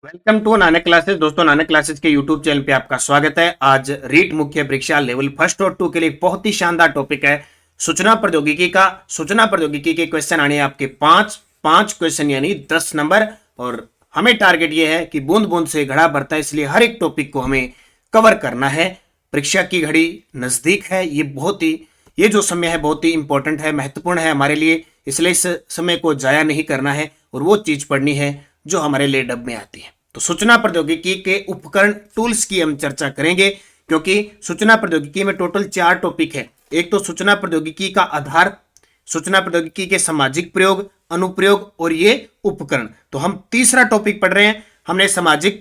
Welcome to Nanak classes. दोस्तों, Nanak classes के YouTube channel पे आपका स्वागत है। आज रीट मुख्य परीक्षा लेवल फर्स्ट और टू के लिए बहुत ही शानदार टॉपिक है सूचना प्रौद्योगिकी का। सूचना प्रौद्योगिकी के क्वेश्चन आने हैं आपके पांच पांच क्वेश्चन यानी 10 नंबर। और हमें टारगेट ये है कि बूंद बूंद से घड़ा भरता है, इसलिए हर एक टॉपिक को हमें कवर करना है। परीक्षा की घड़ी नजदीक है, ये जो समय है बहुत ही इंपॉर्टेंट है, महत्वपूर्ण है हमारे लिए, इसलिए इस समय को जाया नहीं करना है और वो चीज पढ़नी है जो हमारे लिए डब में आती है। तो सूचना प्रौद्योगिकी के उपकरण टूल्स की हम चर्चा करेंगे, क्योंकि सूचना प्रौद्योगिकी में टोटल 4 टॉपिक है। एक तो सूचना प्रौद्योगिकी का आधार, सूचना प्रौद्योगिकी के सामाजिक प्रयोग, अनुप्रयोग और ये उपकरण। तो हम तीसरा टॉपिक पढ़ रहे हैं। हमने सामाजिक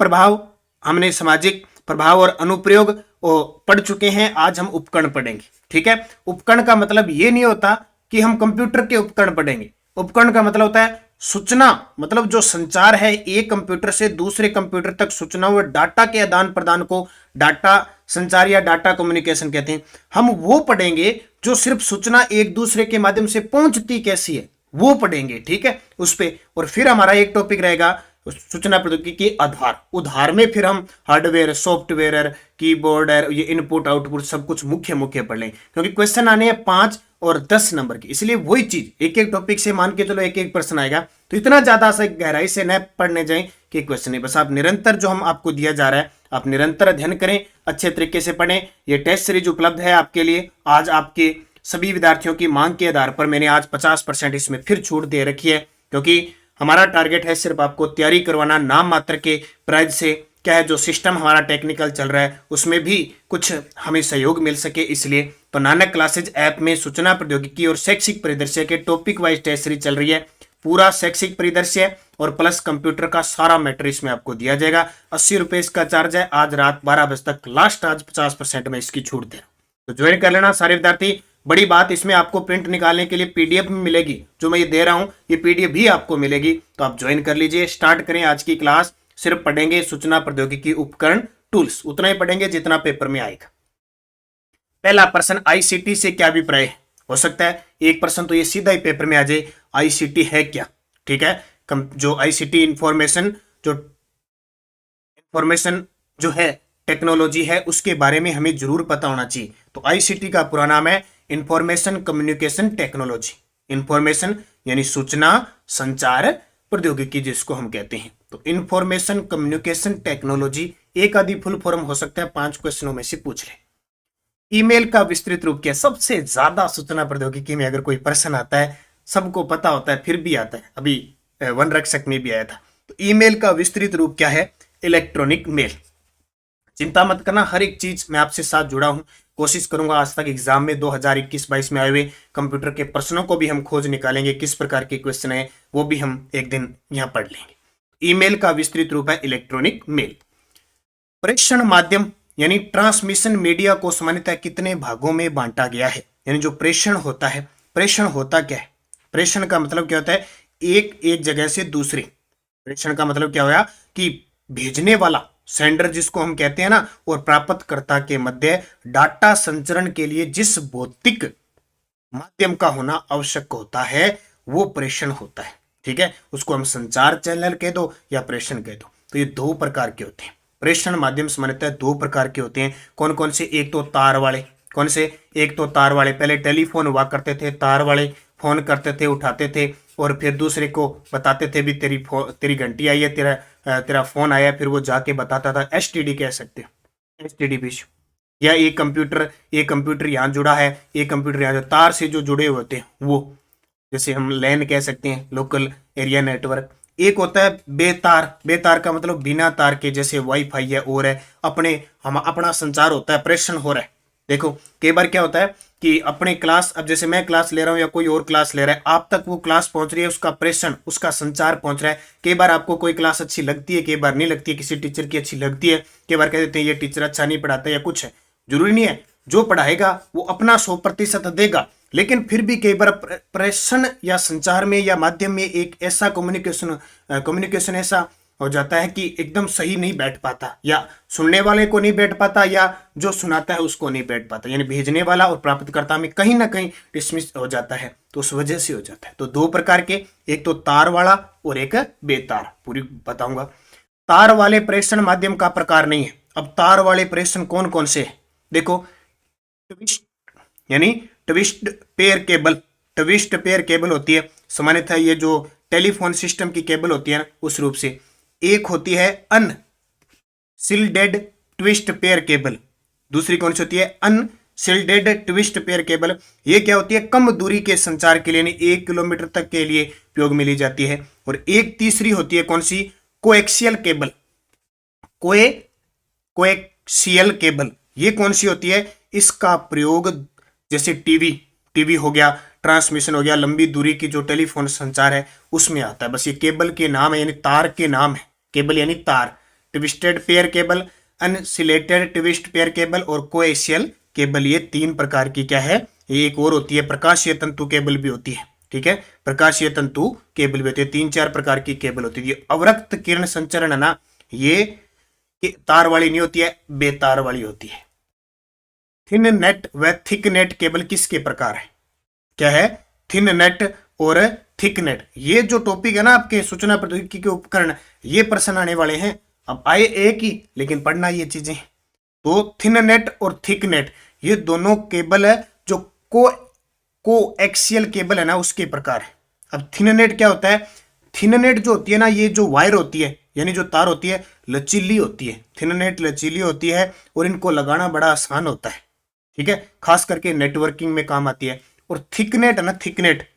प्रभाव और अनुप्रयोग पढ़ चुके हैं। आज हम उपकरण पढ़ेंगे। ठीक है, उपकरण का मतलब ये नहीं होता कि हम कंप्यूटर के उपकरण पढ़ेंगे। उपकरण का मतलब होता है सूचना, मतलब जो संचार है एक कंप्यूटर से दूसरे कंप्यूटर तक सूचनाओं और डाटा के आदान प्रदान को डाटा संचार या डाटा कम्युनिकेशन कहते हैं। हम वो पढ़ेंगे जो सिर्फ सूचना एक दूसरे के माध्यम से पहुंचती कैसी है वो पढ़ेंगे। ठीक है, उस पे। और फिर हमारा एक टॉपिक रहेगा सूचना प्रौद्योगिकी के आधार। उधार में फिर हम हार्डवेयर, सॉफ्टवेयर, कीबोर्ड, ये इनपुट आउटपुट सब कुछ मुख्य मुख्य पढ़ लेंगे, क्योंकि क्वेश्चन आने हैं 5 और 10 नंबर की। इसलिए वही चीज एक एक टॉपिक से मान के चलो एक एक प्रश्न आएगा, तो इतना ज्यादा से गहराई से न पढ़ने जाएं कि क्वेश्चन नहीं। बस आप निरंतर जो हम आपको दिया जा रहा है आप निरंतर अध्ययन करें, अच्छे तरीके से पढ़ें। ये टेस्ट सीरीज उपलब्ध है आपके लिए। आज आपके सभी विद्यार्थियों की मांग के आधार पर मैंने आज 50% इसमें फिर छूट दे रखी है, क्योंकि हमारा टारगेट है सिर्फ आपको तैयारी करवाना। नाम मात्र के प्राइज से क्या है, जो सिस्टम हमारा टेक्निकल चल रहा है उसमें भी कुछ हमें सहयोग मिल सके, इसलिए। तो नानक क्लासेज ऐप में सूचना प्रौद्योगिकी और शैक्षिक परिदृश्य के टॉपिक वाइज टेस्ट सीरीज चल रही है। पूरा शैक्षिक परिदृश्य और प्लस कंप्यूटर का सारा मैटर इसमें आपको दिया जाएगा। 80 रुपए इसका चार्ज है। आज रात 12 बजे तक लास्ट, आज 50% में इसकी छूट दे। तो ज्वाइन कर लेना सारे विद्यार्थी। बड़ी बात, इसमें आपको प्रिंट निकालने के लिए पीडीएफ में मिलेगी, जो मैं ये दे रहा हूं ये पीडीएफ भी आपको मिलेगी, तो आप ज्वाइन कर लीजिए। स्टार्ट करें आज की क्लास। सिर्फ पढ़ेंगे सूचना प्रौद्योगिकी उपकरण टूल्स, उतना ही पढ़ेंगे जितना पेपर में आएगा। पहला प्रश्न, आईसीटी से क्या अभिप्राय है? हो सकता है एक प्रश्न तो ये सीधा ही पेपर में आ जाए, आईसीटी है क्या? ठीक है, जो आईसीटी इंफॉर्मेशन जो है टेक्नोलॉजी है, उसके बारे में हमें जरूर पता होना चाहिए। तो आईसीटी का पूरा नाम है इंफॉर्मेशन कम्युनिकेशन टेक्नोलॉजी। इंफॉर्मेशन यानी सूचना संचार प्रौद्योगिकी जिसको हम कहते हैं। तो इंफॉर्मेशन कम्युनिकेशन टेक्नोलॉजी एक आदि फुल फॉर्म हो सकता है, 5 क्वेश्चनों में से पूछ ले। ईमेल का विस्तृत रूप क्या है? सबसे ज्यादा सूचना प्रौद्योगिकी में अगर कोई प्रश्न आता है, सबको पता होता है फिर भी आता है, अभी वन रक्षक में भी आया था। तो ईमेल का विस्तृत रूप क्या है? Electronic mail. चिंता मत करना, हर एक चीज मैं आपसे साथ जुड़ा हूं। कोशिश करूंगा आज तक एग्जाम में 2021-22 में आए हुए कंप्यूटर के प्रश्नों को भी हम खोज निकालेंगे, किस प्रकार के क्वेश्चन है वो भी हम एक दिन यहां पढ़ लेंगे। ईमेल का विस्तृत रूप है इलेक्ट्रॉनिक मेल। प्रेषण माध्यम यानी ट्रांसमिशन मीडिया को सामान्यतः कितने भागों में बांटा गया है? यानी जो प्रेषण होता है, प्रेषण होता क्या है? प्रेषण का मतलब क्या होता है? एक जगह से दूसरे। प्रेषण का मतलब क्या होया कि भेजने वाला, सेंडर जिसको हम कहते हैं ना, और प्राप्तकर्ता के मध्य डाटा संचरण के लिए जिस भौतिक माध्यम का होना आवश्यक होता है वो प्रेषण होता है। ठीक है, उसको हम संचार चैनल कह दो या प्रेषण कह दो। तो ये 2 प्रकार के होते हैं। प्रेषण माध्यम सामान्यतः 2 प्रकार के होते हैं। कौन कौन से? एक तो तार वाले। कौन से? एक तो तार वाले, पहले टेलीफोन हुआ करते थे, तार वाले फोन करते थे, उठाते थे और फिर दूसरे को बताते थे भी तेरी घंटी आई है, तेरा फोन आया, फिर वो जाके बताता था। एसटीडी कह सकते हो, एसटीडी भी। या एक कंप्यूटर यहाँ जुड़ा है, एक कंप्यूटर यहाँ, तार से जो जुड़े हुए होते हैं वो, जैसे हम लैन कह सकते हैं, लोकल एरिया नेटवर्क। एक होता है बेतार। बेतार का मतलब बिना तार के, जैसे वाईफाई है और है, अपना संचार होता है, प्रेषण हो रहा है। देखो कई बार क्या होता है कि अपने क्लास, अब जैसे मैं क्लास ले रहा हूं या कोई और क्लास ले रहा है, आप तक वो क्लास पहुंच रही है, उसका प्रेषण, उसका संचार पहुंच रहा है। कई बार आपको कोई क्लास अच्छी लगती है, कई बार नहीं लगती है, किसी टीचर की अच्छी लगती है, कई बार कह देते हैं ये टीचर अच्छा नहीं पढ़ाता या कुछ है। जरूरी नहीं है, जो पढ़ाएगा वो अपना 100% देगा, लेकिन फिर भी कई बार प्रेषण या संचार में या माध्यम में एक ऐसा कम्युनिकेशन ऐसा हो जाता है कि एकदम सही नहीं बैठ पाता, या सुनने वाले को नहीं बैठ पाता, या जो सुनाता है उसको नहीं बैठ पाता, यानी भेजने वाला और प्राप्तकर्ता में कहीं ना कहीं डिसमिस हो जाता है, तो उस वजह से हो जाता है। तो 2 प्रकार के, एक तो तार वाला और एक बेतार, पूरी बताऊंगा। तार वाले प्रेषण माध्यम का प्रकार नहीं है। अब तार वाले प्रेषण कौन कौन से है, देखो, ट्विस्ट यानी twist pair cable, twist pair cable होती है सामान्यतः ये जो टेलीफोन सिस्टम की केबल होती है ना उस रूप से। एक होती है अनसिल्डेड ट्विस्ट पेयर केबल, दूसरी कौन सी होती है अनसिल्डेड ट्विस्ट पेयर केबल। ये क्या होती है, कम दूरी के संचार के लिए, यानी 1 किलोमीटर तक के लिए उपयोग में ली जाती है। और एक तीसरी होती है कौन सी, कोएक्सियल केबल, कोएक्सियल केबल। ये कौन सी होती है, इसका प्रयोग जैसे टीवी हो गया, ट्रांसमिशन हो गया, लंबी दूरी की जो टेलीफोन संचार है उसमें आता है। बस ये केबल के नाम है, यानी तार के नाम है, केबल यानी तार। Twisted pair cable, unshielded twist pair cable और कोएक्सियल केबल, ये 3 प्रकार की क्या है। एक और होती है प्रकाशीय तंतु केबल भी होती है, ठीक है, प्रकाशीय तंतु केबल भी होती है। 3-4 प्रकार की केबल होती है। ये अवरक्त किरण संचरण है ना, ये तार वाली नहीं होती है, बेतार वाली होती है। थिन नेट व थिक नेट केबल किसके प्रकार है, क्या है, थिन नेट और थिक नेट। ये जो टॉपिक है ना आपके सूचना प्रौद्योगिकी के उपकरण, ये प्रश्न आने वाले हैं। अब आए एक ही, लेकिन पढ़ना ये चीजें। तो थिन नेट और थिक नेट ये दोनों केबल है जो कोएक्सियल केबल है ना उसके प्रकार है। अब थिन नेट क्या होता है, थिन नेट जो होती है ना, ये जो वायर होती है यानी जो तार होती है लचीली होती है। थिन नेट लचीली होती है और इनको लगाना बड़ा आसान होता है, ठीक है, खास करके नेटवर्किंग में काम आती है। और थिक नेट है ना, थिक नेट,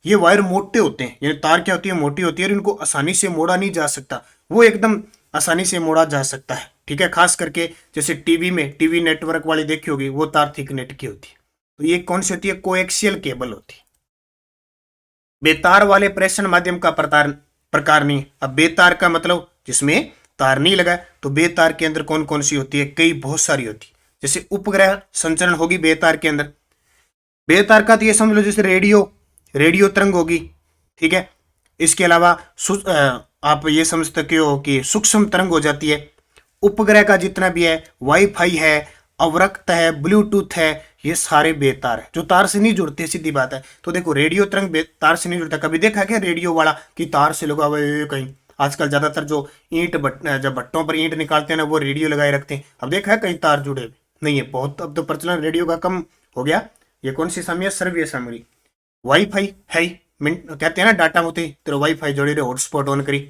ये वायर मोटे होते हैं, यानी तार क्या होती है, मोटी होती है और इनको आसानी से मोड़ा नहीं जा सकता, वो एकदम आसानी से मोड़ा जा सकता है, ठीक है। खास करके जैसे टीवी में, टीवी नेटवर्क वाली देखी होगी, वो तार थिक नेट की होती है। तो ये कौन सी होती है, कोएक्सियल केबल होती है। बेतार वाले प्रेषण माध्यम का प्रकार नहीं। अब बेतार का मतलब जिसमें तार नहीं लगा, तो बेतार के अंदर कौन कौन सी होती है, कई बहुत सारी होती है। जैसे उपग्रह संचरण होगी बेतार के अंदर। बेतार का तो ये समझ लो जैसे रेडियो तरंग होगी, ठीक है। इसके अलावा आप ये समझ सकते हो कि सूक्ष्म तरंग हो जाती है। उपग्रह का जितना भी है, वाईफाई है, अवरक्त है, ब्लूटूथ है, ये सारे बेतार है जो तार से नहीं जुड़ते, सीधी बात है। तो देखो रेडियो तरंग तार से नहीं जुड़ता। कभी देखा क्या रेडियो वाला कि तार से लगा हुआ है कहीं? आजकल ज्यादातर जो जब भट्टों पर ईंट निकालते हैं ना, वो रेडियो लगाए रखते हैं। अब देखा है कहीं तार जुड़े नहीं है, बहुत अब तो प्रचलन रेडियो का कम हो गया। ये कौन सी सामग्री है, सर्वीय सामग्री। वाईफाई है ही, कहते हैं ना डाटा होते तेरे वाईफाई जोड़े रहे, हॉटस्पॉट ऑन करी,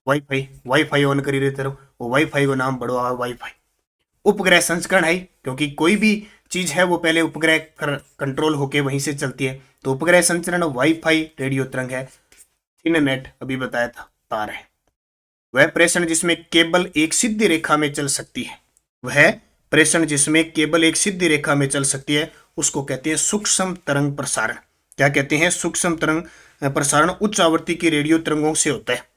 वाईफाई ऑन करी रहे तेरे, वो वाईफाई को नाम बड़ो वाईफाई। उपग्रह संस्करण है, क्योंकि कोई भी चीज है वो पहले उपग्रह कंट्रोल होके वहीं से चलती है। तो उपग्रह संचरण वाईफाई रेडियो तरंग है। थिन नेट अभी बताया था, तार है। वह प्रेषण जिसमें केबल एक सीधी रेखा में चल सकती है, वह प्रेषण जिसमें केबल एक सीधी रेखा में चल सकती है उसको कहते हैं सूक्ष्म तरंग प्रसारण। क्या कहते हैं, सूक्ष्म तरंग प्रसारण उच्च आवृत्ति की रेडियो तरंगों से होता है।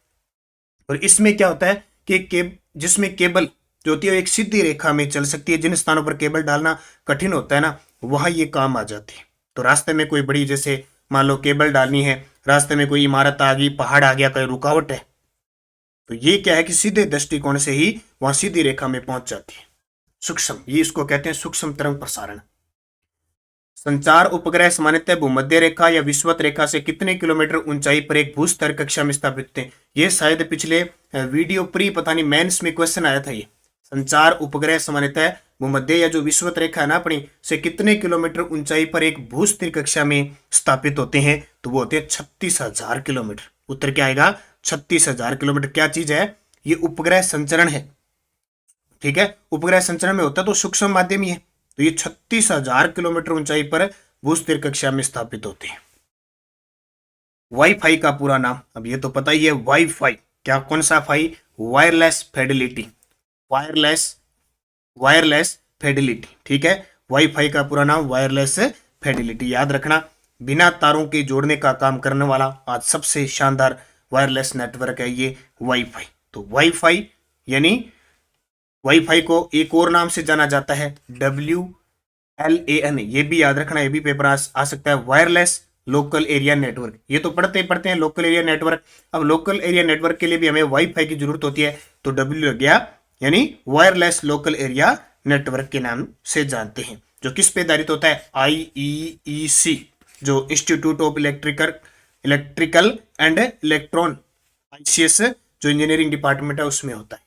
और इसमें क्या होता है कि जिसमें केबल जो होती है एक सीधी रेखा में चल सकती है, जिन स्थानों पर केबल डालना कठिन होता है ना, वहां ये काम आ जाती है। तो रास्ते में कोई बड़ी, जैसे मान लो केबल डालनी है, रास्ते में कोई इमारत आ गई, पहाड़ आ गया, कोई रुकावट है, तो ये क्या है कि सीधे दृष्टिकोण से ही वहां सीधी रेखा में पहुंच जाती है। सूक्ष्म, ये इसको कहते हैं सूक्ष्म तरंग प्रसारण। संचार उपग्रह सामान्यतः भूमध्य रेखा या विषुवत रेखा से कितने किलोमीटर ऊंचाई पर एक भूस्तर कक्षा में स्थापित थे। ये शायद पिछले वीडियो पता नहीं मेंस में क्वेश्चन आया था। ये संचार उपग्रह सामान्यतः भूमध्य या जो विषुवत रेखा है ना अपनी से कितने किलोमीटर ऊंचाई पर एक भूस्थिर कक्षा में स्थापित होते हैं, तो वो होते हैं 36,000 किलोमीटर। उत्तर क्या आएगा, 36,000 किलोमीटर। क्या चीज है, ये उपग्रह संचरण है, ठीक है। उपग्रह संचरण में होता तो सूक्ष्म माध्यम ही है। तो ये 36,000 किलोमीटर ऊंचाई पर भूस्थिर कक्षा में स्थापित होते हैं। वाईफाई का पूरा नाम, अब ये तो पता ही है, वाईफाई क्या, कौन सा fi, wireless fidelity, wireless fidelity, ठीक है। वाईफाई का पूरा नाम वायरलेस फिडेलिटी, याद रखना। बिना तारों के जोड़ने का काम करने वाला आज सबसे शानदार वायरलेस नेटवर्क है ये वाईफाई। तो वाईफाई यानी वाईफाई को एक और नाम से जाना जाता है WLAN, ये भी याद रखना, ये भी पेपर आ सकता है, वायरलेस लोकल एरिया नेटवर्क। ये तो पढ़ते हैं लोकल एरिया नेटवर्क। अब लोकल एरिया नेटवर्क के लिए भी हमें वाईफाई की जरूरत होती है, तो W लग गया, यानी वायरलेस लोकल एरिया नेटवर्क के नाम से जानते हैं। जो किस पे आधारित होता है, IEEC, जो institute of electrical and electron, ICS जो इंजीनियरिंग डिपार्टमेंट है उसमें होता है।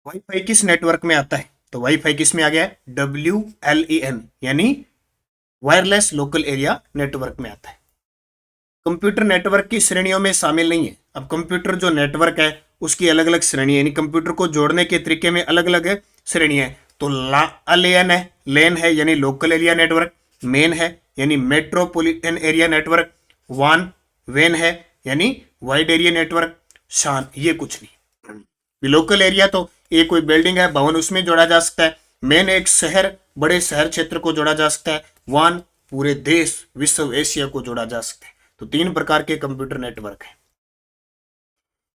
वाईफाई किस नेटवर्क में आता है? तो वाईफाई किस में आ गया है? WLAN यानी वायरलेस लोकल एरिया नेटवर्क में आता है। कंप्यूटर नेटवर्क की श्रेणियों में शामिल नहीं है। अब कंप्यूटर जो नेटवर्क है उसकी अलग अलग श्रेणी है, यानी कंप्यूटर को जोड़ने के तरीके में अलग अलग श्रेणी है। तो लेन है, लेन है यानी लोकल एरिया नेटवर्क, मेन है यानी metropolitan area network, one when है यानी वाइड एरिया नेटवर्क, शान ये कुछ नहीं। लोकल एरिया तो एक कोई बिल्डिंग है, भवन, उसमें जोड़ा जा सकता है। मेन एक शहर, बड़े शहर क्षेत्र को जोड़ा जा सकता है। वान पूरे देश, विश्व, एशिया को जोड़ा जा सकता है। तो 3 प्रकार के कंप्यूटर नेटवर्क है।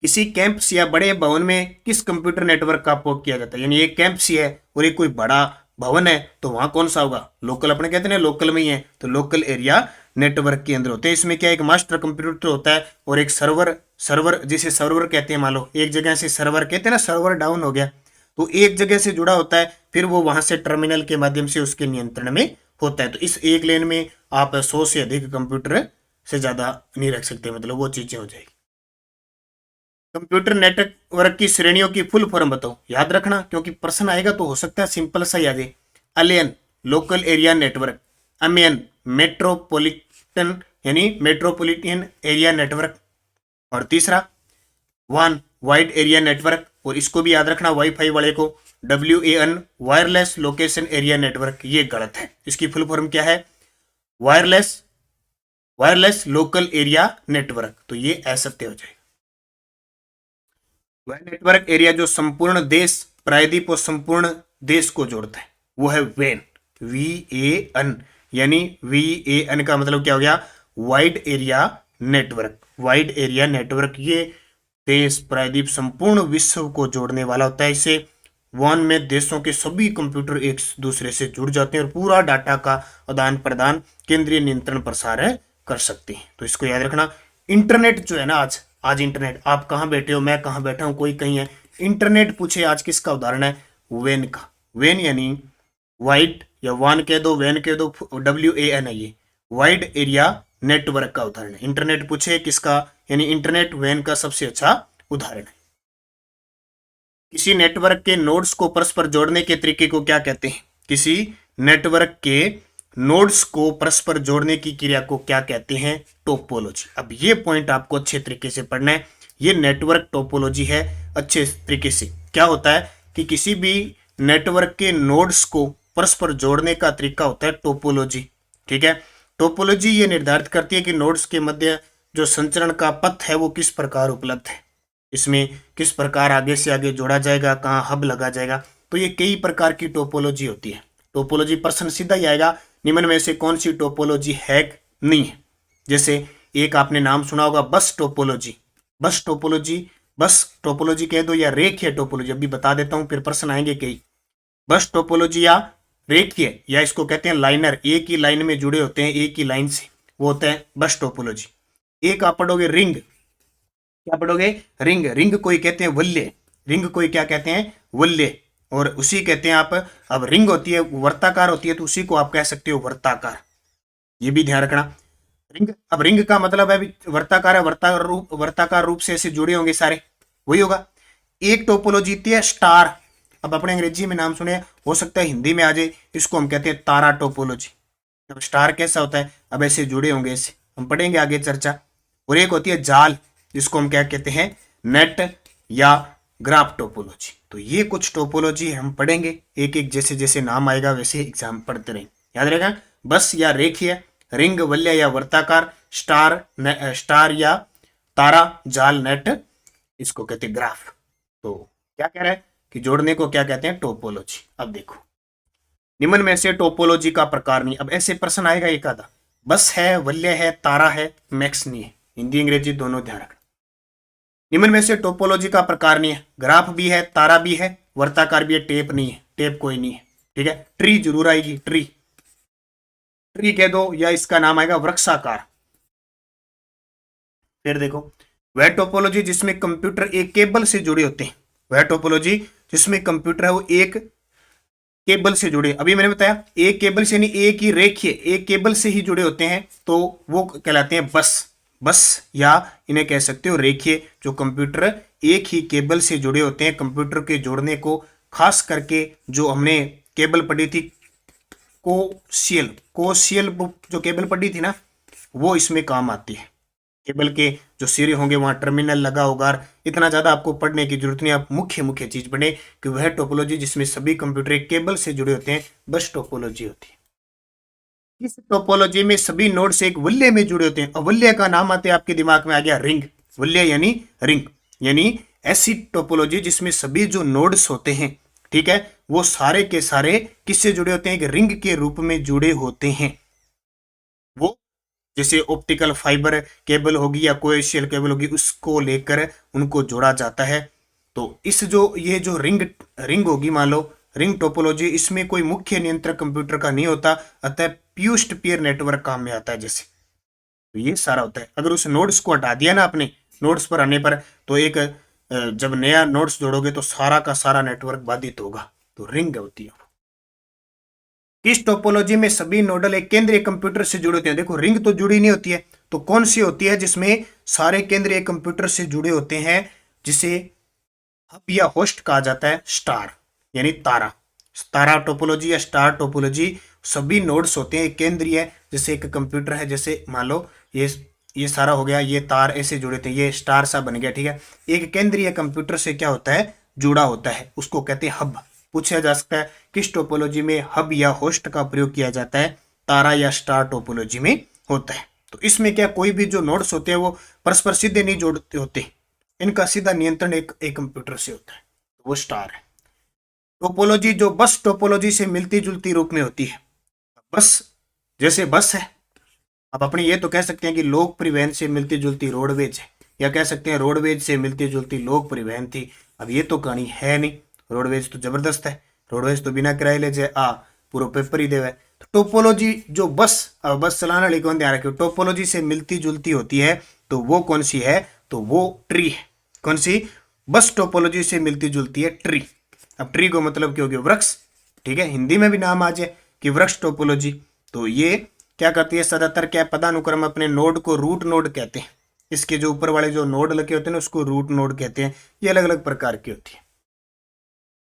किसी कैंपस या बड़े भवन में किस कंप्यूटर नेटवर्क का उपयोग किया जाता है? यानी एक कैंपस ही है और एक कोई बड़ा भवन है तो वहां कौन सा होगा? लोकल, अपने कहते हैं लोकल में ही है तो लोकल एरिया नेटवर्क के अंदर होते हैं। इसमें क्या, एक मास्टर कंप्यूटर होता है और एक सर्वर जिसे सर्वर कहते हैं। मान लो एक जगह से सर्वर कहते हैं ना, सर्वर डाउन हो गया तो एक जगह से जुड़ा होता है, फिर वो वहां से टर्मिनल के माध्यम से उसके नियंत्रण में होता है। तो इस एक लेन में आप 100 से अधिक कंप्यूटर से ज्यादा नहीं रख सकते, मतलब वो चीजें हो जाएगी। कंप्यूटर नेटवर्क की श्रेणियों की फुल फॉर्म बताओ, याद रखना क्योंकि प्रश्न आएगा तो हो सकता है सिंपल सा याद है। LAN local area network, MAN metropolitan यानी मेट्रोपॉलिटन एरिया नेटवर्क, और तीसरा वन वाइड एरिया नेटवर्क, और इसको भी याद रखना वाईफाई वाले को, WAN wireless location area network. ये गलत है, इसकी फुल फॉर्म क्या है? वायरलेस लोकल एरिया नेटवर्क, तो ये असत्य हो जाएगा। वह नेटवर्क एरिया जो संपूर्ण देश, प्रायद्वीप और संपूर्ण देश को जोड़ता है वो है वेन, VAN, यानी VAN का मतलब क्या हो गया? Wide area network. Wide area network ये देश, प्रायद्वीप, संपूर्ण विश्व को जोड़ने वाला होता है। इसे वन में देशों के सभी कंप्यूटर एक दूसरे से जुड़ जाते हैं और पूरा डाटा का आदान प्रदान, केंद्रीय नियंत्रण, प्रसार कर सकते हैं। तो इसको याद रखना। इंटरनेट जो है ना, आज इंटरनेट, आप कहाँ बैठे हो, मैं कहाँ बैठा हूँ, कोई कहीं है, इंटरनेट पूछे आज किसका उदाहरण है? वेन का। वेन यानी वाइड, या वान कह दो, वेन कह दो, WAN है, ये वाइड एरिया नेटवर्क का उदाहरण है। इंटरनेट पूछे किसका, यानी इंटरनेट वेन का सबसे अच्छा उदाहरण है। किसी नेटवर्क के नोड्स को परस्पर जोड़ने के तरीके को क्या कहते हैं? किसी नेटवर्क के नोड्स को परस्पर जोड़ने की क्रिया को क्या कहते हैं? टोपोलॉजी। अब ये पॉइंट आपको अच्छे तरीके से पढ़ना है। ये नेटवर्क टोपोलॉजी है। अच्छे तरीके से क्या होता है कि किसी भी नेटवर्क के नोड्स को परस्पर जोड़ने का तरीका होता है टोपोलॉजी। ठीक है, टोपोलॉजी ये निर्धारित करती है कि नोड्स के मध्य जो संचरण का पथ है वो किस प्रकार उपलब्ध है, इसमें किस प्रकार आगे से आगे जोड़ा जाएगा, कहाँ हब लगा जाएगा। तो ये कई प्रकार की टोपोलॉजी होती है। टोपोलॉजी प्रश्न सीधा ही आएगा, निम्न में से कौन सी टोपोलॉजी है नहीं है? जैसे एक आपने नाम सुना होगा बस टोपोलॉजी। बस टोपोलॉजी कह दो या रेखीय टोपोलॉजी, अभी बता देता हूं फिर प्रश्न आएंगे कई। बस टोपोलॉजी या रेखीय, या इसको कहते हैं लाइनर, एक ही लाइन में जुड़े होते हैं एक ही लाइन से, वो होता है बस टोपोलॉजी। एक आप पढ़ोगे रिंग, क्या पढ़ोगे? रिंग। रिंग कोई कहते हैं वल्य, रिंग कोई क्या कहते हैं? वल्य, और उसी कहते हैं आप। अब रिंग होती है वर्ताकार होती है तो उसी को आप कह सकते हो वर्ताकार, ये भी ध्यान रखना। रिंग, अब रिंग का मतलब है वर्ताकार है, वर्ताकार रूप से ऐसे जुड़े होंगे सारे, वही होगा। एक टोपोलॉजी होती है स्टार। अब अपने अंग्रेजी में नाम सुने, हो सकता है हिंदी में आ जाए, इसको हम कहते हैं तारा टोपोलॉजी। अब स्टार कैसा होता है? अब ऐसे जुड़े होंगे, ऐसे हम पढ़ेंगे आगे चर्चा। और एक होती है जाल, जिसको हम क्या कहते हैं? नेट या ग्राफ टोपोलॉजी। तो ये कुछ टोपोलॉजी हम पढ़ेंगे, एक एक जैसे जैसे नाम आएगा वैसे एग्जाम पढ़ते रहेंगे, याद रहेगा। बस या रेखीय, रिंग वलय या वर्ताकार, स्टार या तारा, जाल, नेट, इसको कहते हैं ग्राफ। तो क्या कह रहा है कि जोड़ने को क्या कहते हैं? टोपोलॉजी। अब देखो, निम्न में से टोपोलॉजी का प्रकार नहीं। अब ऐसे प्रश्न आएगा एक आधा, बस है, वलय है, तारा है, मैक्स नहीं है, हिंदी अंग्रेजी दोनों ध्यान रखना। निम्न में से टोपोलॉजी का प्रकार नहीं है, ग्राफ भी है, तारा भी है, वर्ताकार भी है, टेप नहीं है, टेप कोई नहीं है। ठीक है, ट्री जरूर आएगी, ट्री कह दो, या इसका नाम आएगा वृक्षाकार। फिर देखो, वह टोपोलॉजी जिसमें कंप्यूटर एक केबल से जुड़े होते हैं, वह टोपोलॉजी जिसमें कंप्यूटर है वो एक केबल से जुड़े। अभी मैंने बताया एक केबल से, यानी एक ही रेखीय, एक केबल से ही जुड़े होते हैं, तो वो कहलाते हैं बस। या इन्हें कह सकते हो रेखीय, जो कंप्यूटर एक ही केबल से जुड़े होते हैं। कंप्यूटर के जोड़ने को खास करके जो हमने केबल पढ़ी थी कोशियल बुक जो केबल पढ़ी थी ना, वो इसमें काम आती है। केबल के जो सिरे होंगे वहां टर्मिनल लगा होगा। इतना ज्यादा आपको पढ़ने की जरूरत नहीं, आप मुख्य मुख्य चीज पढ़े कि वह टोपोलॉजी जिसमें सभी कंप्यूटर एक केबल से जुड़े होते हैं, बस टोपोलॉजी होती है। इस टोपोलॉजी में सभी नोड्स एक वलय में जुड़े होते हैं। और वलय का नाम आते आपके दिमाग में आ गया रिंग। वलय यानी रिंग, यानी ऐसी टोपोलॉजी जिसमें सभी जो नोड्स होते हैं, ठीक है, वो सारे के सारे किससे जुड़े होते हैं? एक रिंग के रूप में जुड़े होते हैं। वो जैसे ऑप्टिकल फाइबर केबल होगी या कोएक्सियल केबल होगी, उसको लेकर उनको जोड़ा जाता है। तो इस जो ये जो रिंग होगी, मान लो रिंग टोपोलॉजी, इसमें कोई मुख्य नियंत्रक कंप्यूटर का नहीं होता, अतः पीयर टू पीयर नेटवर्क काम में आता है जैसे। तो ये सारा होता है। अगर उस नोड्स को हटा दिया ना आपने, नोड्स पर आने पर, तो एक जब नया नोड्स जोड़ोगे तो सारा का सारा नेटवर्क बाधित होगा। तो रिंग होती है। इस टोपोलॉजी में सभी नोडल एक केंद्रीय कंप्यूटर से जुड़े होते हैं। देखो रिंग तो जुड़ी नहीं होती है, तो कौन सी होती है जिसमें सारे केंद्रीय कंप्यूटर से जुड़े होते हैं, जिसे हब या होस्ट कहा जाता है, स्टार यानी तारा। तारा टोपोलॉजी या स्टार टोपोलॉजी, सभी नोड्स होते हैं केंद्रीय। जैसे एक कंप्यूटर है, जैसे मान लो ये सारा हो गया, ये तार ऐसे जुड़े थे, ये स्टार सा बन गया, ठीक है। एक केंद्रीय कंप्यूटर से क्या होता है? जुड़ा होता है, उसको कहते हैं हब। पूछा जा सकता है किस टोपोलॉजी में हब या होस्ट का प्रयोग किया जाता है? तारा या स्टार टोपोलॉजी में होता है। तो इसमें क्या कोई भी जो नोड्स होते हैं वो परस्पर सीधे नहीं जोड़ते होते, इनका सीधा नियंत्रण एक कंप्यूटर से होता है, वो स्टार है। टोपोलॉजी जो बस टोपोलॉजी से मिलती जुलती रूप में होती है। बस जैसे बस है, अब अपने ये तो कह सकते हैं कि लोक परिवहन से मिलती जुलती रोडवेज है, या कह सकते हैं रोडवेज से मिलती जुलती लोक परिवहन थी। अब ये तो कहानी है नहीं, रोडवेज तो जबरदस्त है, रोडवेज तो बिना किराए ले जाए पूरा पेपर ही देवे। तो टोपोलॉजी जो बस चलाने वाली कौन ध्यान रखे, टोपोलॉजी से मिलती जुलती होती है, तो वो कौन सी है? तो वो ट्री है। कौन सी? बस टोपोलॉजी से मिलती जुलती है ट्री। अब ट्री को मतलब क्या हो गया? वृक्ष, ठीक है, हिंदी में भी नाम आ जाए कि वृक्ष टोपोलॉजी। तो ये क्या करती है? ज्यादातर क्या पदानुक्रम अपने नोड को रूट नोड कहते हैं। इसके जो ऊपर वाले जो नोड लगे होते हैं ना, उसको रूट नोड कहते हैं। ये अलग अलग प्रकार की होती है।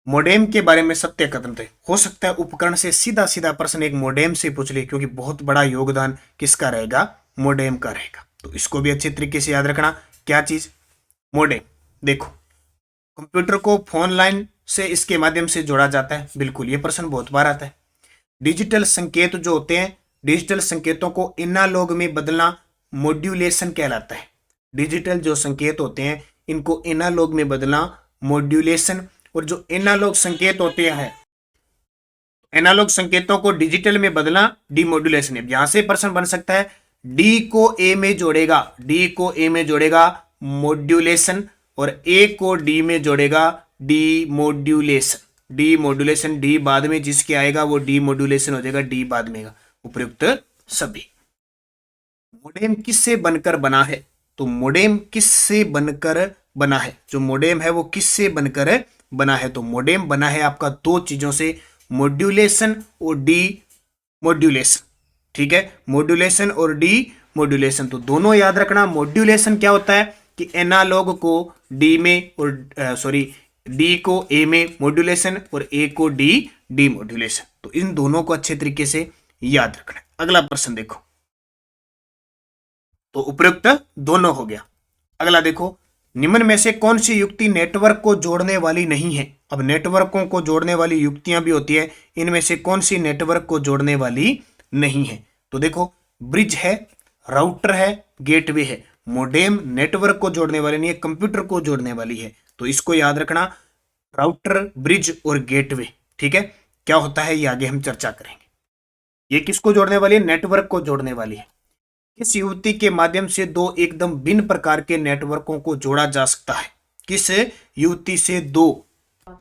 मोडेम के बारे में सत्य कथन थे। हो सकता है उपकरण से सीधा सीधा प्रश्न एक मोडेम से पूछ ले, क्योंकि बहुत बड़ा योगदान किसका रहेगा? मोडेम का रहेगा। तो इसको भी अच्छे तरीके से याद रखना। क्या चीज? मोडेम। देखो कंप्यूटर को फोन लाइन से इसके माध्यम से जोड़ा जाता है, बिल्कुल, ये प्रश्न बहुत बार आता है। डिजिटल संकेत जो होते हैं, डिजिटल संकेतों को एनालॉग में बदलना मॉड्यूलेशन कहलाता है। डिजिटल जो संकेत होते हैं इनको एनालॉग में बदलना मॉड्यूलेशन। और जो एनालॉग संकेत होते हैं, एनालॉग संकेतों को डिजिटल में बदलना डीमॉड्यूलेशन है। यहां से प्रश्न बन सकता है डी को ए में जोड़ेगा, डी को ए में जोड़ेगा मॉड्यूलेशन, और ए को डी में जोड़ेगा डीमॉड्यूलेशन। डीमॉड्यूलेशन, डी बाद में जिसके आएगा वो डीमॉड्यूलेशन हो जाएगा, डी बाद में उपयुक्त सभी। मोडेम किससे बनकर बना है? तो मोडेम किससे बनकर बना है? जो मोडेम है वो किससे बनकर बना है? तो मोडेम बना है आपका दो चीजों से, मॉड्यूलेशन और डी मॉड्यूलेशन, ठीक है, मॉड्यूलेशन और डी मॉड्यूलेशन। तो दोनों याद रखना। मॉड्यूलेशन क्या होता है कि एनालॉग को डी में और डी को ए में मॉड्यूलेशन और ए को डी मॉड्यूलेशन। तो इन दोनों को अच्छे तरीके से याद रखना। अगला प्रश्न देखो, तो उपयुक्त दोनों हो गया। अगला देखो, निम्न में से कौन सी युक्ति नेटवर्क को जोड़ने वाली नहीं है? अब नेटवर्कों को जोड़ने वाली युक्तियां भी होती है, इनमें से कौन सी नेटवर्क को जोड़ने वाली नहीं है? तो देखो, ब्रिज है, राउटर है, गेटवे है। मोडेम नेटवर्क को जोड़ने वाली नहीं है, कंप्यूटर को जोड़ने वाली है। तो इसको याद रखना, राउटर, ब्रिज और गेटवे, ठीक है। क्या होता है ये आगे हम चर्चा करेंगे। ये किसको जोड़ने वाली है? नेटवर्क को जोड़ने वाली है। किस युक्ति के माध्यम से दो एकदम भिन्न प्रकार के नेटवर्कों को जोड़ा जा सकता है? किस युक्ति से दो?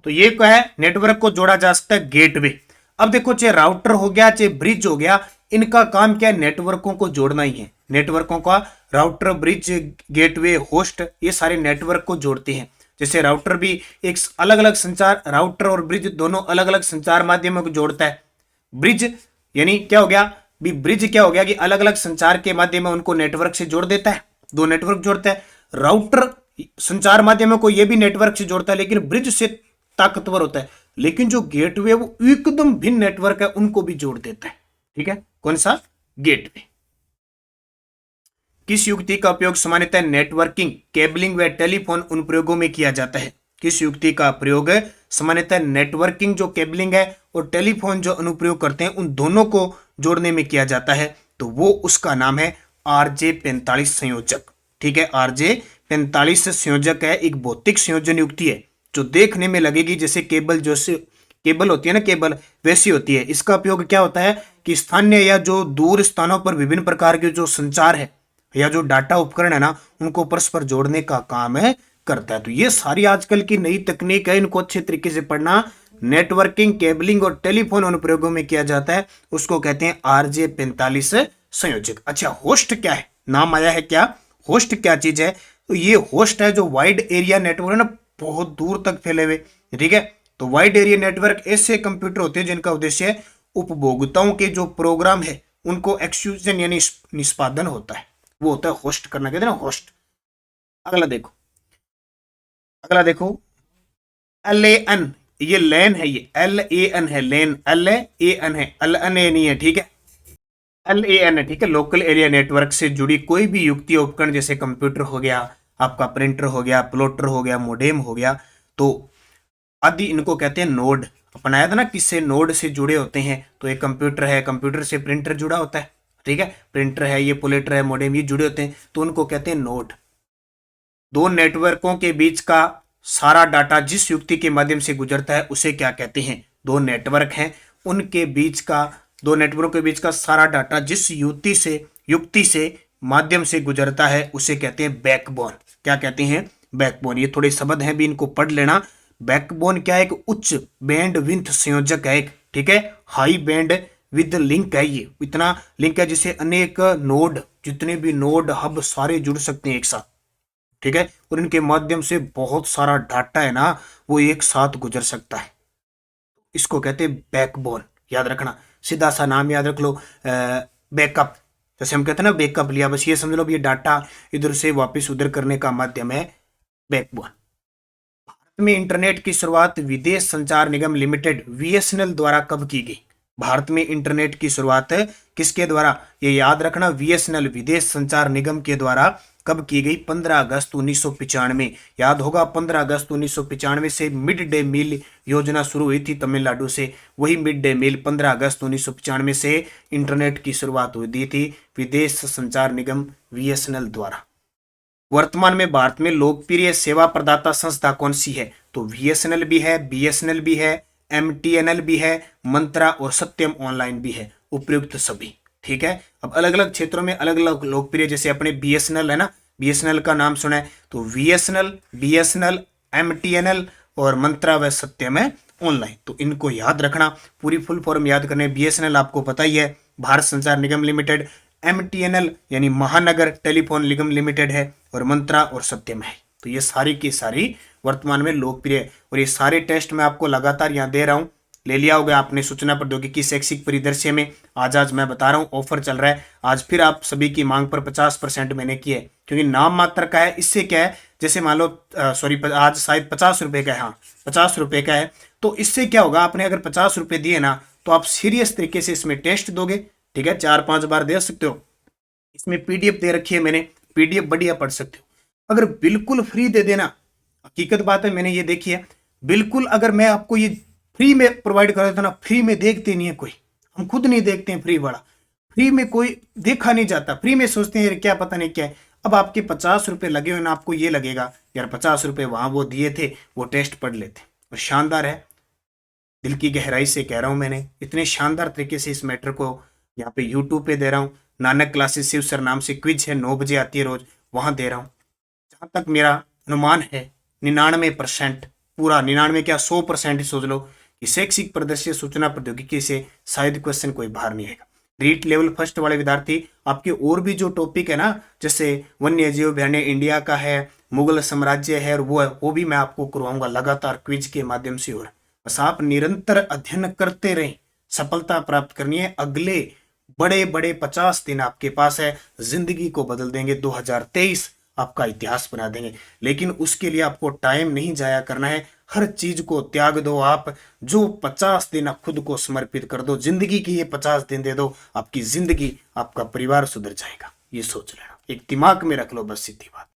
तो ये क्या है? नेटवर्क को जोड़ा जा सकता है गेटवे। अब देखो, चाहे राउटर हो गया चाहे ब्रिज हो गया, इनका काम क्या है? नेटवर्कों को जोड़ना ही है। नेटवर्कों का राउटर, ब्रिज, गेटवे, होस्ट, ये सारे नेटवर्क को जोड़ते हैं। जैसे राउटर भी एक अलग अलग संचार, राउटर और ब्रिज दोनों अलग अलग संचार माध्यमों को जोड़ता है। ब्रिज यानी क्या हो गया? ब्रिज क्या हो गया कि अलग अलग संचार के माध्यम में उनको नेटवर्क से जोड़ देता है, दो नेटवर्क जोड़ता है। राउटर संचार माध्यमों को ये भी नेटवर्क से जोड़ता है, लेकिन ब्रिज से ताकतवर होता है। लेकिन जो गेटवे वो एकदम भिन्न नेटवर्क है, उनको भी जोड़ देता है। ठीक है, कौन सा? गेटवे। किस युक्ति का उपयोग सामान्यतः नेटवर्किंग, केबलिंग व टेलीफोन अनुप्रयोगों में किया जाता है? किस युक्ति का प्रयोग सामान्यतः नेटवर्किंग जो केबलिंग है और टेलीफोन जो अनुप्रयोग करते हैं उन दोनों को जोड़ने में किया जाता है? तो वो उसका नाम है RJ45 संयोजक। ठीक है, RJ45 संयोजक है, एक भौतिक संयोजन युक्ति है जो देखने में लगेगी जैसे केबल, जो से केबल होती है ना, केबल वैसी होती है। इसका उपयोग क्या होता है कि स्थानीय या जो दूर स्थानों पर विभिन्न प्रकार के जो संचार है या जो डाटा उपकरण है ना, उनको परस्पर जोड़ने का काम है करता है। तो ये सारी आजकल की नई तकनीक है, इनको अच्छे तरीके से पढ़ना। नेटवर्किंग, केबलिंग और टेलीफोन अनुप्रयोगों में किया जाता है, उसको कहते हैं RJ45 संयोजक। अच्छा, होस्ट क्या है? नाम आया है क्या? होस्ट क्या चीज है? तो ये होस्ट है जो वाइड एरिया नेटवर्क है ना, बहुत दूर तक फैले हुए। ठीक है, तो वाइड एरिया नेटवर्क ऐसे कंप्यूटर होते हैं जिनका उद्देश्य उपभोक्ताओं के जो प्रोग्राम है उनको एक्सक्यूशन यानी निष्पादन होता है, वो होता है होस्ट करना, कहते हैं ना होस्ट। अगला देखो LAN, ये लैन है, ये LAN है, लैन LAN है, LNA नहीं है। ठीक है, LAN है। ठीक है, लोकल एरिया नेटवर्क से जुड़ी कोई भी युक्ति उपकरण, जैसे कंप्यूटर हो गया, आपका प्रिंटर हो गया, प्लॉटर हो गया, मोडेम हो गया, तो आदि इनको कहते हैं नोड। अपनाया था ना, किससे? नोड से जुड़े होते हैं। तो एक कंप्यूटर है, कंप्यूटर से प्रिंटर जुड़ा होता है। ठीक है, प्रिंटर है, ये पोलेटर है, मोडेम, ये जुड़े होते हैं, तो उनको कहते हैं नोड। दो नेटवर्कों के बीच का सारा डाटा जिस युक्ति के माध्यम से गुजरता है उसे क्या कहते हैं? दो नेटवर्क हैं, उनके बीच का, दो नेटवर्क के बीच का सारा डाटा जिस युक्ति से माध्यम से गुजरता है उसे कहते हैं बैकबोन। क्या कहते हैं? बैकबोन। ये थोड़े शब्द हैं भी, इनको पढ़ लेना। बैकबोन क्या है? एक उच्च बैंड विड्थ संयोजक है एक। ठीक है, हाई बैंड विद लिंक है, ये इतना लिंक है जिसे अनेक नोड, जितने भी नोड हब सारे जुड़ सकते हैं एक साथ। ठीक है, और इनके माध्यम से बहुत सारा डाटा है ना, वो एक साथ गुजर सकता है। इसको कहते हैं बैकबोन। याद रखना, सीधा सा नाम याद रख लो, बैकअप। जैसे हम कहते हैं ना बैकअप लिया, बस ये समझ लो ये डाटा इधर से वापस उधर करने का माध्यम है बैकबोन। भारत में इंटरनेट की शुरुआत विदेश संचार निगम लिमिटेड VSNL द्वारा कब की गई? भारत में इंटरनेट की शुरुआत किसके द्वारा? ये याद रखना, VSNL विदेश संचार निगम के द्वारा कब की गई? 15 अगस्त 1995। याद होगा, 15 अगस्त 1995 से मिड डे मील योजना शुरू हुई थी तमिलनाडु से। वही मिड डे मील 15 अगस्त 1995 से इंटरनेट की शुरुआत हुई थी विदेश संचार निगम VSNL द्वारा। वर्तमान में भारत में लोकप्रिय सेवा प्रदाता संस्था कौन सी है? तो VSNL भी है, BSNL भी है, MTNL भी है, मंत्रा और सत्यम ऑनलाइन भी है, उपयुक्त सभी। ठीक है, अब अलग अलग क्षेत्रों में अलग अलग लोकप्रिय, जैसे अपने BSNL है ना, BSNL का नाम सुना है, तो VSNL, BSNL, MTNL और मंत्रा व सत्यम है ऑनलाइन। तो इनको याद रखना, पूरी फुल फॉर्म याद करने। BSNL आपको पता ही है, भारत संचार निगम लिमिटेड। MTNL यानी महानगर टेलीफोन निगम लिमिटेड है, और मंत्रा और सत्यम है। तो ये सारी की सारी वर्तमान में लोकप्रिय है, और ये सारे टेस्ट मैं आपको लगातार यहाँ दे रहा हूँ। ले लिया होगा आपने सूचना प्रौद्योगिकी शैक्षिक परिदृश्य में। आज मैं बता रहा हूँ, ऑफर चल रहा है आज, फिर आप सभी की मांग पर 50% मैंने की है, क्योंकि नाम मात्र का है। इससे क्या है, जैसे मान लो सॉरी, आज शायद 50 रुपये का है, हाँ 50 रुपये का है, तो इससे क्या होगा, आपने अगर 50 रुपये दिए ना, तो आप सीरियस तरीके से इसमें टेस्ट दोगे। ठीक है, 4-5 बार दे सकते हो। इसमें PDF दे रखी है मैंने, PDF बढ़िया पढ़ सकते हो। अगर बिल्कुल फ्री दे देना, हकीकत बात है, मैंने ये देखी है, बिल्कुल अगर मैं आपको ये फ्री में प्रोवाइड कर देता ना, फ्री में देखते नहीं है कोई, हम खुद नहीं देखते हैं फ्री वाला, फ्री में कोई देखा नहीं जाता। फ्री में सोचते हैं क्या पता नहीं क्या है। अब आपके 50 रुपये लगे हुए ना, आपको ये लगेगा यार 50 रुपये वहां वो दिए थे, वो टेस्ट पढ़ लेते। और शानदार है, दिल की गहराई से कह रहा हूं, मैंने इतने शानदार तरीके से इस मैटर को यहाँ पे यूट्यूब पे दे रहा हूँ। नानक क्लासेस शिव सर नाम से क्विज है, 9 बजे आती है रोज, वहां दे रहा हूँ। जहां तक मेरा अनुमान है 99%, पूरा 99 क्या 100% ही सोच लो कि शैक्षिक प्रदर्शन सूचना प्रौद्योगिकी से शायद क्वेश्चन कोई बाहर नहीं आएगा। रीट लेवल फर्स्ट वाले विद्यार्थी, आपके और भी जो टॉपिक है ना, जैसे वन्य जीव अभ्यारण्य इंडिया का है, मुगल साम्राज्य है, और वो भी मैं आपको करवाऊंगा लगातार क्विज के माध्यम से। और बस आप निरंतर अध्ययन करते रहें, सफलता प्राप्त करनी है। अगले बड़े बड़े 50 दिन आपके पास है, जिंदगी को बदल देंगे। 2023 आपका इतिहास बना देंगे। लेकिन उसके लिए आपको टाइम नहीं जाया करना है, हर चीज को त्याग दो। आप जो 50 दिन आप खुद को समर्पित कर दो, जिंदगी की ये 50 दिन दे दो, आपकी जिंदगी, आपका परिवार सुधर जाएगा। ये सोच लेना, एक दिमाग में रख लो बस, सीधी बात।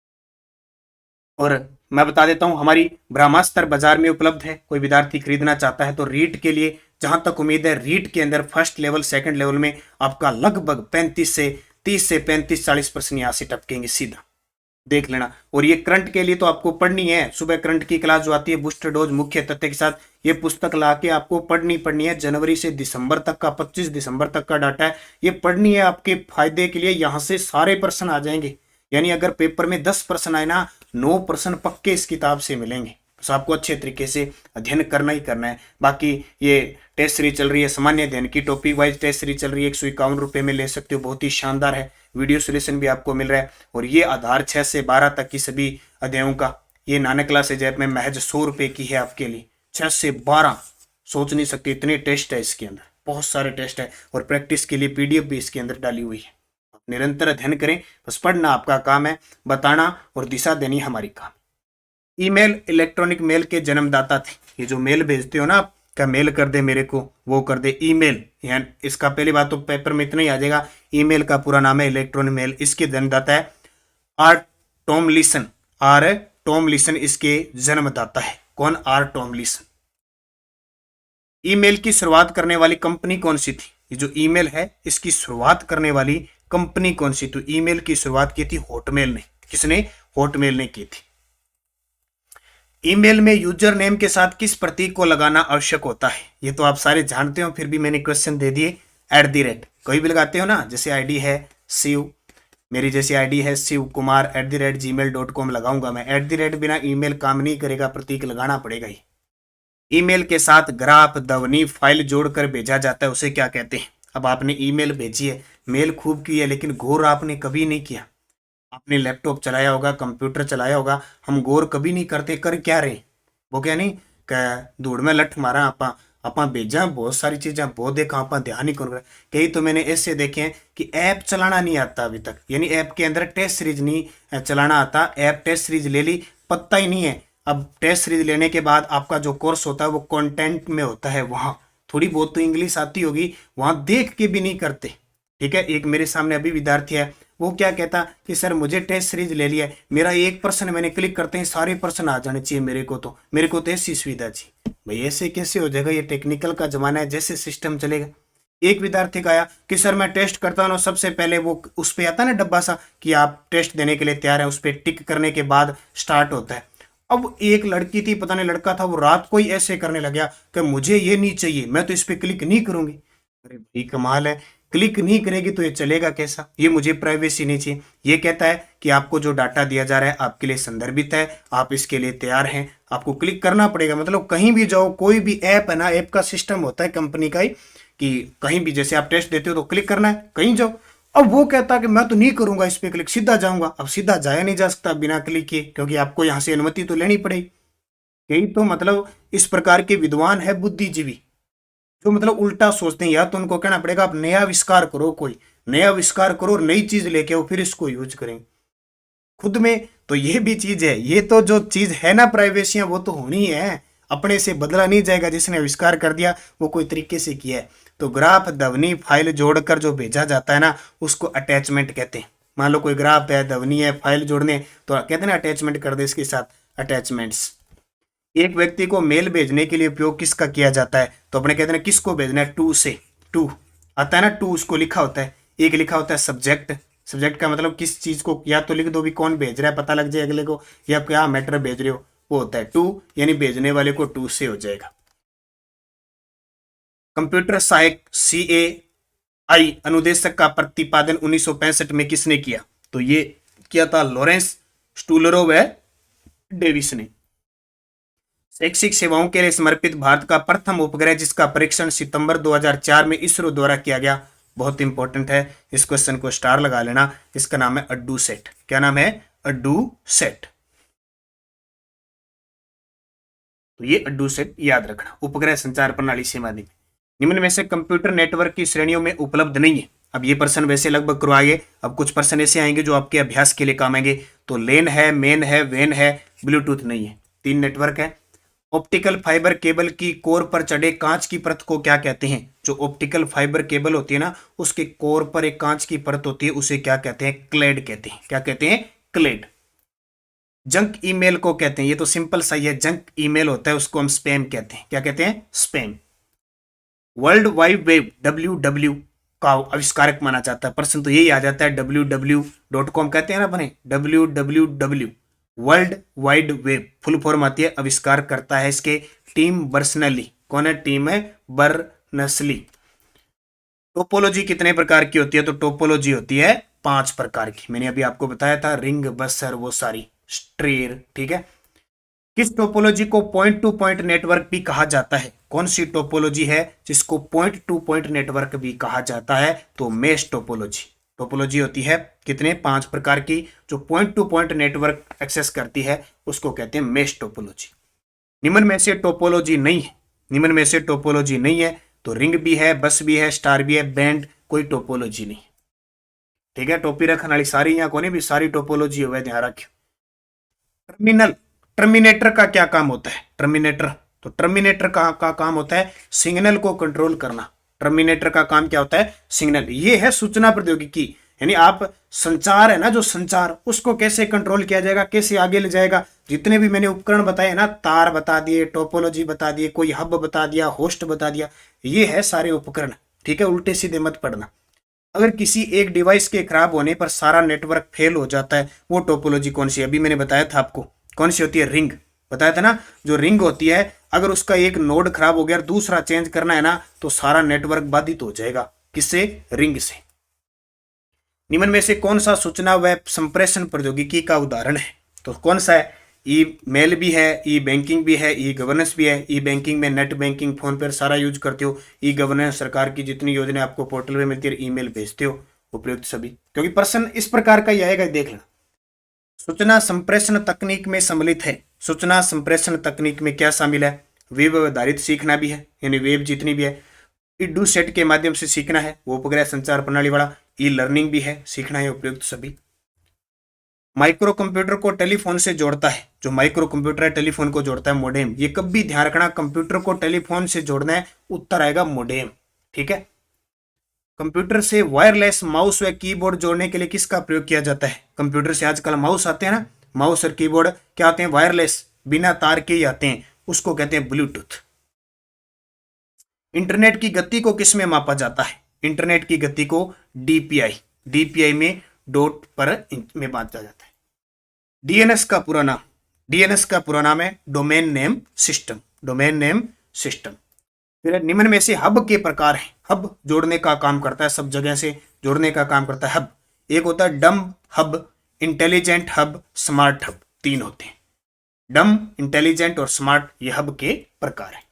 और मैं बता देता हूं, हमारी ब्रह्मास्त्र बाजार में उपलब्ध है, कोई विद्यार्थी खरीदना चाहता है तो रीट के लिए जहां तक उम्मीद है, रीट के अंदर फर्स्ट लेवल सेकंड लेवल में आपका लगभग 35 से 30 से 35-40% यहाँ से टपकेंगे सीधा, देख लेना। और ये करंट के लिए तो आपको पढ़नी है, सुबह करंट की क्लास जो आती है बूस्टर डोज मुख्य तथ्य के साथ, ये पुस्तक लाके आपको पढ़नी है। जनवरी से दिसंबर तक का, 25 दिसंबर तक का डाटा है, ये पढ़नी है आपके फायदे के लिए। यहां से सारे प्रश्न आ जाएंगे, यानी अगर पेपर में 10 प्रश्न आए ना, 9 प्रश्न पक्के इस किताब से मिलेंगे। तो आपको अच्छे तरीके से अध्ययन करना ही करना है। बाकी ये टेस्ट सीरीज चल रही है, सामान्य अध्ययन की टॉपिक वाइज टेस्ट सीरीज चल रही है, 151 रुपये में ले सकते हो, बहुत ही शानदार है। वीडियो सोल्यूशन भी आपको मिल रहा है। और ये आधार 6 से 12 तक की सभी अध्यायों का, ये नानक क्लासेज ऐप में महज 100 रुपये की है आपके लिए। 6 से 12, सोच नहीं सकते इतने टेस्ट है इसके अंदर, बहुत सारे टेस्ट है। और प्रैक्टिस के लिए पीडीएफ भी इसके अंदर डाली हुई है। निरंतर अध्ययन करें, बस पढ़ना आपका काम है, बताना और दिशा देनी हमारी काम। ईमेल इलेक्ट्रॉनिक मेल के जन्मदाता थे। ये जो मेल भेजते हो ना आप, क्या मेल कर दे मेरे को, वो कर दे ईमेल, यानी इसका पहली बात तो पेपर में इतना ही आ जाएगा, ईमेल का पूरा नाम है इलेक्ट्रॉनिक मेल। इसके जन्मदाता है आर टॉमलिसन। आर टॉमलिसन इसके जन्मदाता है। कौन? आर टॉमलिसन। ईमेल की शुरुआत करने वाली कंपनी कौन सी थी? ये जो ईमेल है इसकी शुरुआत करने वाली कंपनी कौन सी? तो ईमेल की शुरुआत की थी हॉटमेल ने। किसने? हॉटमेल ने की थी। ईमेल में यूजर नेम के साथ किस प्रतीक को लगाना आवश्यक होता है? ये तो आप सारे जानते हो, फिर भी मैंने क्वेश्चन दे दिए। @ कोई भी लगाते हो ना, जैसे आईडी है शिव, मेरी जैसी आईडी है शिव कुमार @gmail.com लगाऊंगा मैं। @ बिना ईमेल काम नहीं करेगा, प्रतीक लगाना पड़ेगा ही। ईमेल के साथ ग्राफ ध्वनि फाइल जोड़कर भेजा जाता है, उसे क्या कहते हैं? अब आपने ईमेल भेजी है, मेल खूब की है, लेकिन गौर आपने कभी नहीं किया। आपने लैपटॉप चलाया होगा, कंप्यूटर चलाया होगा, हम गौर कभी नहीं करते, कर क्या रहे वो, क्या नहीं धूड़ में लठ मारा आपा भेजा, बहुत सारी चीजें बहुत देखा, आप ध्यान नहीं कर। कई तो मैंने ऐसे देखे हैं कि ऐप चलाना नहीं आता अभी तक, यानी ऐप के अंदर टेस्ट सीरीज नहीं चलाना आता। ऐप टेस्ट सीरीज ले ली, पता ही नहीं है। अब टेस्ट सीरीज लेने के बाद आपका जो कोर्स होता है वो कंटेंट में होता है, वहाँ थोड़ी बहुत तो इंग्लिश आती होगी, वहाँ देख के भी नहीं करते। ठीक है, एक मेरे सामने अभी विद्यार्थी है, वो क्या कहता कि सर मुझे टेस्ट सीरीज ले लिया है, मेरा एक पर्सन मैंने क्लिक करते हैं सारे पर्सन आ जाने चाहिए, मेरे को तो ऐसी सुविधा चाहिए। भाई ऐसे कैसे हो जाएगा? ये टेक्निकल का जमाना है, जैसे सिस्टम चलेगा। एक विद्यार्थी का आया कि सर मैं टेस्ट करता हूँ, सबसे पहले वो उस पर आता ना डब्बा सा कि आप टेस्ट देने के लिए तैयार है, उस पर टिक करने के बाद स्टार्ट होता है। अब एक लड़की थी, पता नहीं लड़का था, वो रात को ही ऐसे करने लग गया कि मुझे ये नहीं चाहिए, मैं तो इस पर क्लिक नहीं करूंगी। अरे भाई कमाल है, क्लिक नहीं करेगी तो ये चलेगा कैसा? ये मुझे प्राइवेसी नहीं चाहिए। ये कहता है कि आपको जो डाटा दिया जा रहा है आपके लिए संदर्भित है, आप इसके लिए तैयार हैं, आपको क्लिक करना पड़ेगा। मतलब कहीं भी जाओ, कोई भी ऐप है ना, ऐप का सिस्टम होता है कंपनी का ही कि कहीं भी जैसे आप टेस्ट देते हो तो क्लिक करना है, कहीं जाओ। अब वो कहता है कि मैं तो नहीं करूंगा इस पर क्लिक, सीधा जाऊंगा। अब सीधा जाया नहीं जा सकता बिना क्लिक किए, क्योंकि आपको यहाँ से अनुमति तो लेनी पड़ेगी। यही तो मतलब इस प्रकार के विद्वान है बुद्धिजीवी, जो मतलब उल्टा सोचते हैं। या तो उनको कहना पड़ेगा आप नया आविष्कार करो, कोई नया आविष्कार करो, नई चीज लेके आओ, फिर इसको यूज करेंगे। खुद में तो ये भी चीज है, ये तो जो चीज है ना प्राइवेसियां, वो तो होनी है, अपने से बदला नहीं जाएगा। जिसने आविष्कार कर दिया वो कोई तरीके से किया है। तो ग्राफ ध्वनि फाइल जोड़कर जो भेजा जाता है ना, उसको अटैचमेंट कहते हैं। मान लो कोई ग्राफ है, ध्वनि है, फाइल जोड़ने, तो कहते हैं ना अटैचमेंट कर दे इसके साथ, अटैचमेंट्स। एक व्यक्ति को मेल भेजने के लिए उपयोग किसका किया जाता है? तो अपने कहते हैं किसको भेजना है? टू से। टू आता है ना, टू उसको लिखा होता है। एक लिखा होता है सब्जेक्ट। सब्जेक्ट का मतलब किस चीज को, या तो लिख दो भी कौन भेज रहा है, पता लग जाए अगले को, या क्या मैटर भेज रहे हो, वो होता है टू, यानी भेजने वाले को टू से हो जाएगा। कंप्यूटर सहायक CAI अनुदेशक का प्रतिपादन 1965 में किसने किया? तो ये किया था लॉरेंस स्टूलरोव डेविस ने। शैक्षिक सेवाओं के लिए समर्पित भारत का प्रथम उपग्रह जिसका परीक्षण सितंबर 2004 में इसरो द्वारा किया गया, बहुत इंपॉर्टेंट है, इस क्वेश्चन को स्टार लगा लेना, इसका नाम है अड्डूसेट। क्या नाम है? अड्डूसेट। तो ये अड्डूसेट याद रखना, उपग्रह संचार प्रणाली से माध्यम। निम्न में से कंप्यूटर नेटवर्क की श्रेणियों में उपलब्ध नहीं है। अब ये प्रश्न वैसे लगभग करवाएंगे, अब कुछ प्रश्न ऐसे आएंगे जो आपके अभ्यास के लिए काम आएंगे। तो लेन है, मेन है, वेन है, ब्लूटूथ नहीं है। 3 नेटवर्क है। ऑप्टिकल फाइबर केबल की कोर पर चढ़े कांच की परत को क्या कहते हैं? जो ऑप्टिकल फाइबर केबल होती है ना, उसके कोर पर एक कांच की परत होती है, उसे क्या कहते हैं? क्लेड कहते हैं। क्या कहते हैं? क्लेड। जंक ईमेल को कहते हैं, ये तो सिंपल सही है, जंक ईमेल होता है उसको हम स्पैम कहते हैं। क्या कहते हैं? Spam. World wide web WW का आविष्कारक माना जाता है। प्रश्न तो यही आ जाता है, www.com कहते हैं ना अपने, www world wide web full form आती है। आविष्कार करता है इसके टीम बर्नर्स-ली। कौन है? टीम है बर्नर्स-ली। टोपोलॉजी कितने प्रकार की होती है? तो टोपोलॉजी होती है 5 प्रकार की। मैंने अभी आपको बताया था, रिंग, बसर, वो सारी, स्ट्रेर, ठीक है। किस टोपोलॉजी को पॉइंट टू पॉइंट नेटवर्क भी कहा जाता है? कौन सी टोपोलॉजी है जिसको पॉइंट टू पॉइंट नेटवर्क भी कहा जाता है? तो मेश टोपोलॉजी। टोपोलॉजी होती है कितने? 5 प्रकार की, जो point to point network access करती है उसको कहते हैं मेश टोपोलॉजी। निम्न में से टोपोलॉजी नहीं है, निम्न में से टोपोलॉजी नहीं है तो रिंग भी है, बस भी है, स्टार भी है, बैंड, कोई टोपोलॉजी नहीं। ठीक है, टोपी रखने वाली सारी यहाँ कोने भी सारी टोपोलॉजी हुए, ध्यान रखियो। टर्मिनल, टर्मिनेटर का क्या काम होता है? टर्मिनेटर, तो टर्मिनेटर का काम होता है सिग्नल को कंट्रोल करना। टर्मिनेटर का काम क्या होता है? सिग्नल। ये है सूचना प्रौद्योगिकी, यानी आप संचार है ना, जो संचार, उसको कैसे कंट्रोल किया जाएगा, कैसे आगे ले जाएगा। जितने भी मैंने उपकरण बताए ना, तार बता दिए, टोपोलॉजी बता दिए, कोई हब बता दिया, होस्ट बता दिया, ये है सारे उपकरण। ठीक है, उल्टे सीधे मत पढ़ना। अगर किसी एक डिवाइस के खराब होने पर सारा नेटवर्क फेल हो जाता है, वो टोपोलॉजी कौन सी है? अभी मैंने बताया था आपको, कौन सी होती है? रिंग। बताया था ना, जो रिंग होती है, अगर उसका एक नोड खराब हो गया और दूसरा चेंज करना है ना, तो सारा नेटवर्क बाधित हो जाएगा। किससे? रिंग से। निम्न में से कौन सा सूचना व संप्रेषण प्रौद्योगिकी का उदाहरण है? तो कौन सा है? ई मेल भी है, ई बैंकिंग भी है, ई गवर्नेंस भी है। ई बैंकिंग में नेट बैंकिंग, फोन पे सारा यूज करते हो। ई गवर्नेंस सरकार की जितनी योजना आपको पोर्टल में मिलती है, ईमेल भेजते हो, उपयुक्त सभी। क्योंकि प्रश्न इस प्रकार का ही आएगा, देख लेना। सूचना संप्रेषण तकनीक में सम्मिलित है। सूचना संप्रेषण तकनीक में क्या शामिल है? वेब आधारित सीखना भी है, यानी वेब जितनी भी है। इडू सेट के माध्यम से सीखना है, वो उपग्रह संचार प्रणाली वाला। ई लर्निंग भी है, सीखना है, उपयुक्त सभी। माइक्रो कंप्यूटर को टेलीफोन से जोड़ता है। जो माइक्रो कंप्यूटर है टेलीफोन को जोड़ता है, मोडेम। ये कब भी ध्यान रखना, कंप्यूटर को टेलीफोन से जोड़ना है, उत्तर आएगा मोडेम। ठीक है। कंप्यूटर से वायरलेस माउस व कीबोर्ड जोड़ने के लिए किसका प्रयोग किया जाता है? कंप्यूटर से आजकल माउस आते हैं ना, माउस और कीबोर्ड क्या आते हैं? वायरलेस, बिना तार के ही आते हैं, उसको कहते हैं ब्लूटूथ। इंटरनेट की गति को किस में मापा जाता है? इंटरनेट की गति को डीपीआई में डॉट पर में बांटा जाता है। डीएनएस का पूरा नाम, डीएनएस का पूरा नाम है domain name system. Domain name system. फिर निम्न में से हब के प्रकार हैं। हब जोड़ने का काम करता है, सब जगह से जोड़ने का काम करता है हब। एक होता है डम hub, intelligent hub, smart hub, 3 होते हैं। डम, इंटेलिजेंट और स्मार्ट, ये हब के प्रकार है।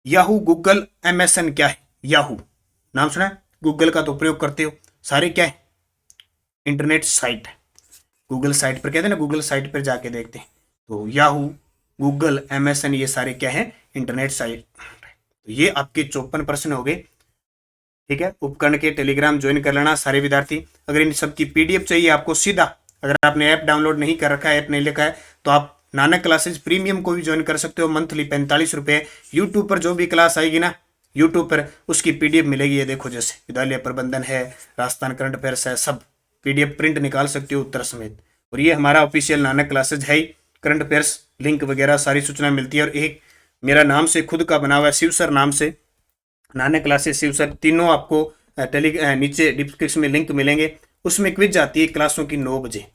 याहू, गूगल, एमएसएन क्या है? याहू नाम सुना है? गूगल का तो प्रयोग करते हो सारे, क्या है? इंटरनेट साइट है। गूगल साइट पर कहते हैं ना, गूगल साइट पर जाके देखते हैं। तो याहू, गूगल, एमएसएन, ये सारे क्या है? Internet site. तो ये आपके 54 प्रश्न हो गए। ठीक है, उपकरण के टेलीग्राम ज्वाइन कर लेना सारे विद्यार्थी। अगर इन सब की पीडीएफ चाहिए आपको सीधा, अगर आपने ऐप डाउनलोड नहीं कर रखा है, ऐप नहीं लिखा है, तो आप नानक क्लासेज प्रीमियम को भी ज्वाइन कर सकते हो। मंथली 45 रुपये। यूट्यूब पर जो भी क्लास आएगी ना, यूट्यूब पर उसकी पीडीएफ मिलेगी। ये देखो, जैसे विद्यालय प्रबंधन है, राजस्थान करंट अफेयर्स है, सब पीडीएफ प्रिंट निकाल सकते हो उत्तर समेत। और ये हमारा ऑफिशियल नानक क्लासेज है ही। करंट अफेयर्स लिंक वगैरह सारी सूचना मिलती है। और एक मेरा नाम से खुद का बना हुआ है, शिव सर नाम से, नानक क्लासेस शिव सर, तीनों आपको नीचे डिस्क्रिप्शन में लिंक मिलेंगे। उसमें क्विज आती है क्लासों की 9 बजे।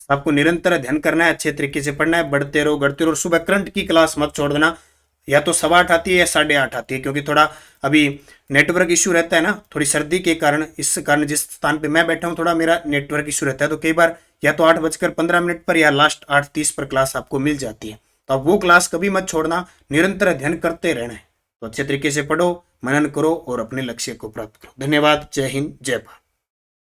आपको निरंतर अध्ययन करना है, अच्छे तरीके से पढ़ना है, बढ़ते रहो, गढ़ते रहो। सुबह करंट की क्लास मत छोड़ देना, या तो 8:15 आती है या 8:30 आती है, क्योंकि थोड़ा अभी नेटवर्क इशू रहता है ना, थोड़ी सर्दी के कारण। इस कारण जिस स्थान पे मैं बैठा हूँ थोड़ा मेरा नेटवर्क इशू रहता है, तो कई बार या तो 8:15 पर या लास्ट 8:30 पर क्लास आपको मिल जाती है। तो अब वो क्लास कभी मत छोड़ना, निरंतर अध्ययन करते रहना है। तो अच्छे तरीके से पढ़ो, मनन करो और अपने लक्ष्य को प्राप्त करो। धन्यवाद। जय हिंद, जय भारत।